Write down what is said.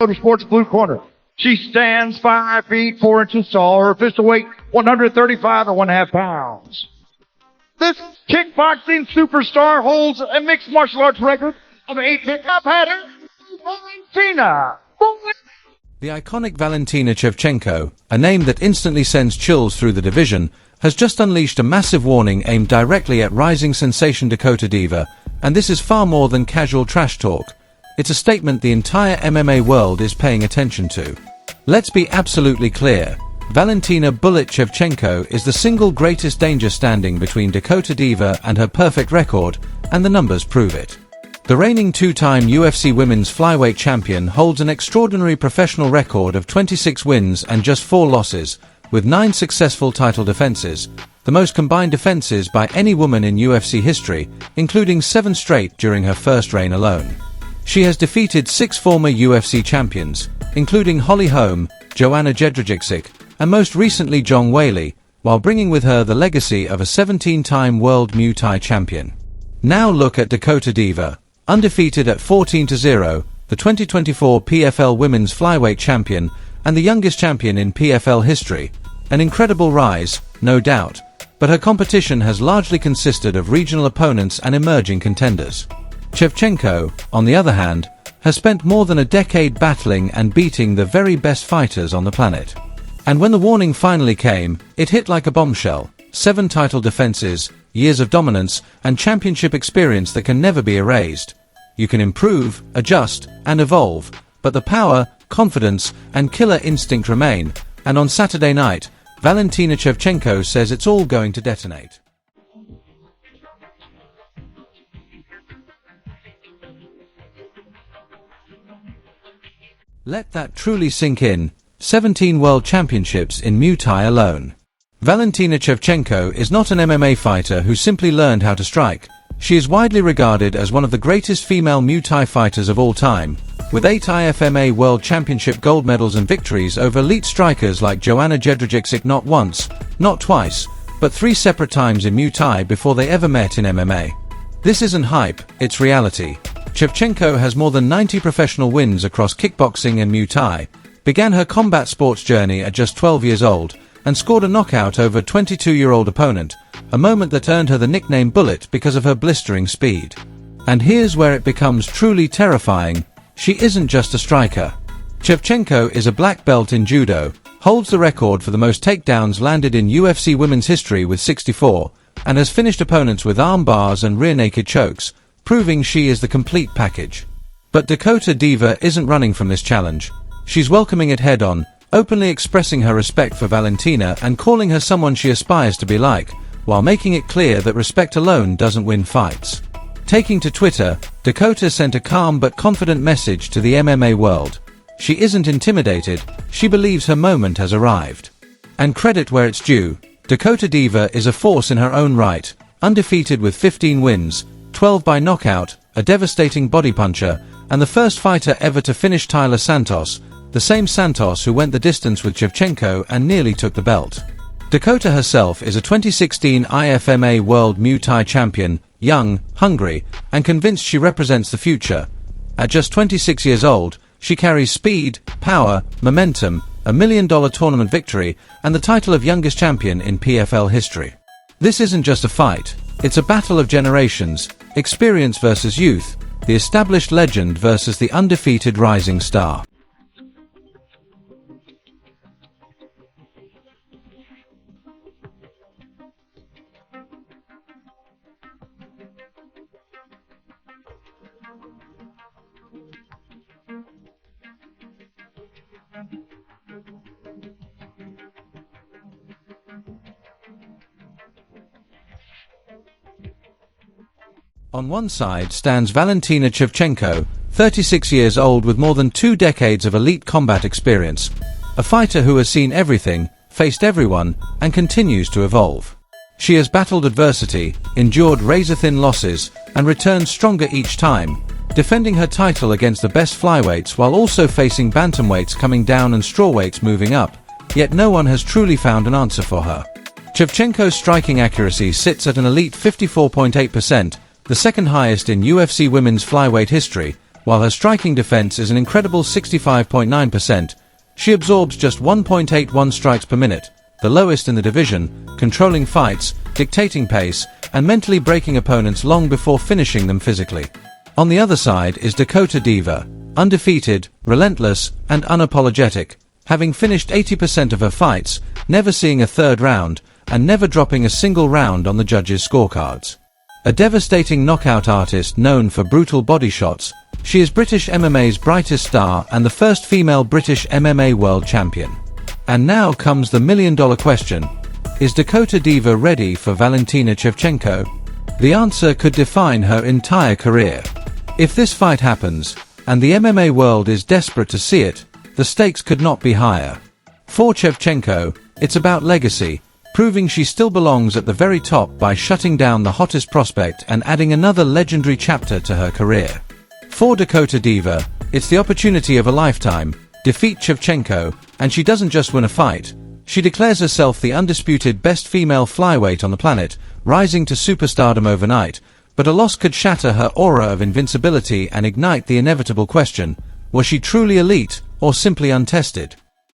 Motorsports blue corner. She stands 5 feet 4 inches tall. Her official weight 135 and 1/2 pounds. This kickboxing superstar holds a mixed martial arts record of 8 pickup header. Valentina. The iconic Valentina Shevchenko, a name that instantly sends chills through the division, has just unleashed a massive warning aimed directly at rising sensation Dakota Diva, and this is far more than casual trash talk. It's a statement the entire MMA world is paying attention to. Let's be absolutely clear. Valentina "Bullet" Shevchenko is the single greatest danger standing between Dakota Diva and her perfect record, and the numbers prove it. The reigning two-time UFC Women's Flyweight champion holds an extraordinary professional record of 26 wins and just 4 losses, with 9 successful title defenses, the most combined defenses by any woman in UFC history, including 7 straight during her first reign alone. She has defeated 6 former UFC champions, including Holly Holm, Joanna Jędrzejczyk, and most recently Zhang Weili, while bringing with her the legacy of a 17-time world Muay Thai champion. Now look at Dakota Diva, undefeated at 14-0, the 2024 PFL Women's Flyweight champion and the youngest champion in PFL history. An incredible rise, no doubt, but her competition has largely consisted of regional opponents and emerging contenders. Shevchenko, on the other hand, has spent more than a decade battling and beating the very best fighters on the planet. And when the warning finally came, it hit like a bombshell. 7 title defenses, years of dominance, and championship experience that can never be erased. You can improve, adjust, and evolve, but the power, confidence, and killer instinct remain, and on Saturday night, Valentina Shevchenko says it's all going to detonate. Let that truly sink in. 17 world championships in Muay Thai alone. Valentina Shevchenko is not an MMA fighter who simply learned how to strike. She is widely regarded as one of the greatest female Muay Thai fighters of all time, with 8 IFMA World Championship gold medals and victories over elite strikers like Joanna Jędrzejczyk not once, not twice, but 3 separate times in Muay Thai before they ever met in MMA. This isn't hype, it's reality. Shevchenko has more than 90 professional wins across kickboxing and Muay Thai, began her combat sports journey at just 12 years old, and scored a knockout over a 22-year-old opponent, a moment that earned her the nickname Bullet because of her blistering speed. And here's where it becomes truly terrifying. She isn't just a striker. Shevchenko is a black belt in judo, holds the record for the most takedowns landed in UFC women's history with 64, and has finished opponents with arm bars and rear naked chokes, proving she is the complete package. But Dakota Diva isn't running from this challenge. She's welcoming it head-on, openly expressing her respect for Valentina and calling her someone she aspires to be like, while making it clear that respect alone doesn't win fights. Taking to Twitter, Dakota sent a calm but confident message to the MMA world. She isn't intimidated, she believes her moment has arrived. And credit where it's due, Dakota Diva is a force in her own right, undefeated with 15 wins, 12 by knockout, a devastating body puncher, and the first fighter ever to finish Tyler Santos, the same Santos who went the distance with Shevchenko and nearly took the belt. Dakota herself is a 2016 IFMA World Muay Thai champion, young, hungry, and convinced she represents the future. At just 26 years old, she carries speed, power, momentum, a $1 million tournament victory, and the title of youngest champion in PFL history. This isn't just a fight, it's a battle of generations, experience versus youth, the established legend versus the undefeated rising star. On one side stands Valentina Shevchenko, 36 years old with more than 2 decades of elite combat experience, a fighter who has seen everything, faced everyone, and continues to evolve. She has battled adversity, endured razor-thin losses, and returned stronger each time, defending her title against the best flyweights while also facing bantamweights coming down and strawweights moving up, yet no one has truly found an answer for her. Shevchenko's striking accuracy sits at an elite 54.8%, the second highest in UFC women's flyweight history, While her striking defense is an incredible 65.9%, she absorbs just 1.81 strikes per minute, the lowest in the division, controlling fights, dictating pace, and mentally breaking opponents long before finishing them physically. On the other side is Dakota Diva, undefeated, relentless, and unapologetic, having finished 80% of her fights, never seeing a third round, and never dropping a single round on the judges' scorecards. A devastating knockout artist known for brutal body shots, she is British MMA's brightest star and the first female British MMA world champion. And now comes the million-dollar question: is Dakota Diva ready for Valentina Shevchenko? The answer could define her entire career. If this fight happens, and the MMA world is desperate to see it, the stakes could not be higher. For Shevchenko, it's about legacy, proving she still belongs at the very top by shutting down the hottest prospect and adding another legendary chapter to her career. For Dakota Diva, it's the opportunity of a lifetime: defeat Shevchenko, and she doesn't just win a fight, she declares herself the undisputed best female flyweight on the planet, rising to superstardom overnight. But a loss could shatter her aura of invincibility and ignite the inevitable question: was she truly elite, or simply untested?